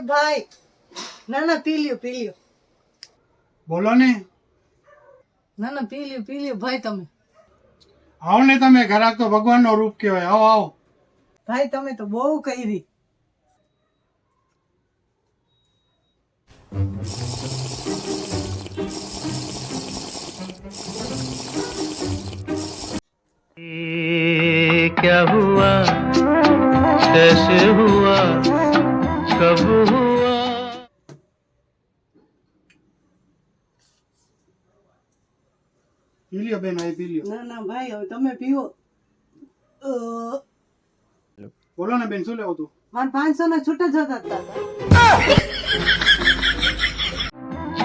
ભાઈ ના પી લ્યો બોલો ને. ના પી લ્યો ભાઈ તમે. આવો ને તમે, ઘરાક તો ભગવાનનો રૂપ કહેવાય. આવો આવો. ભાઈ તમે તો બહુ કરી. क्या हुआ कैसे हुआ कब हुआ પી લ્યો બેન, પી લ્યો. ના ભાઈ હવે તમે પીવો. બોલો ને બેન, શું લેવું તું? મારે 500 ના છૂટા જતા હતા.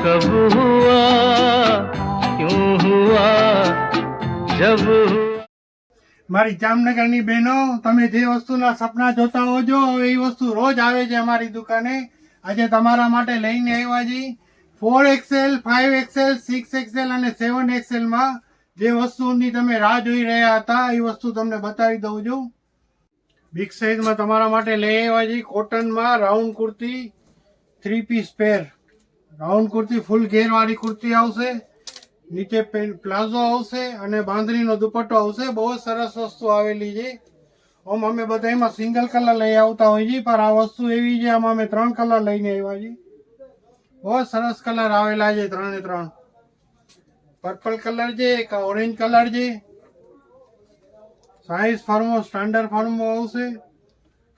कब हुआ क्यों हुआ जब हुआ મારી જામનગરની બહેનો, તમે જે વસ્તુના સપના જોતા હોજો હવે એ વસ્તુ રોજ આવે છે અમારી દુકાને. આજે તમારા માટે લઈને આવ્યા છીએ 4XL, 5XL, 6XL અને 7XL માં જે વસ્તુની તમે રાહ જોઈ રહ્યા હતા એ વસ્તુ તમને બતાવી દઉં છું. બિગ સાઇઝમાં તમારા માટે લઈ આવ્યા છીએ કોટનમાં રાઉન્ડ કુર્તી 3 પીસ પેર. રાઉન્ડ કુર્તી ફૂલ ઘેરવાળી કુર્તી આવશે, નીચે પ્લાઝો આવશે અને બાંધણીનો દુપટ્ટો આવશે. બહુ જ સરસ વસ્તુ આવેલી છે. આમ અમે બધા એમાં સિંગલ કલર લઈ આવતા હોઈએ છીએ, પણ આ વસ્તુ એવી છે આમાં અમે 3 કલર લઈને આવ્યા છીએ. બહુ સરસ કલર આવેલા છે, 3 પર્પલ કલર છે, એક ઓરેન્જ કલર છે. સાઇઝ ફર્મો સ્ટાન્ડર્ડ ફર્મો આવશે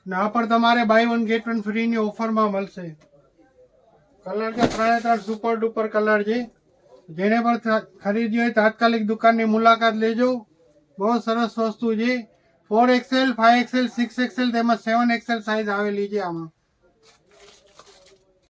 ને આ પર તમારે બાય 1 ગેટ 1 ફ્રીની ઓફરમાં મળશે. કલર છે 3 સુપર ડુપર કલર છે. જેને પણ ખરીદી હોય તાત્કાલિક દુકાનની મુલાકાત લેજો. બહુ સરસ વસ્તુ છે. 4XL, 5XL, 6XL તેમજ 7XL સાઇઝ આવેલી છે આમાં.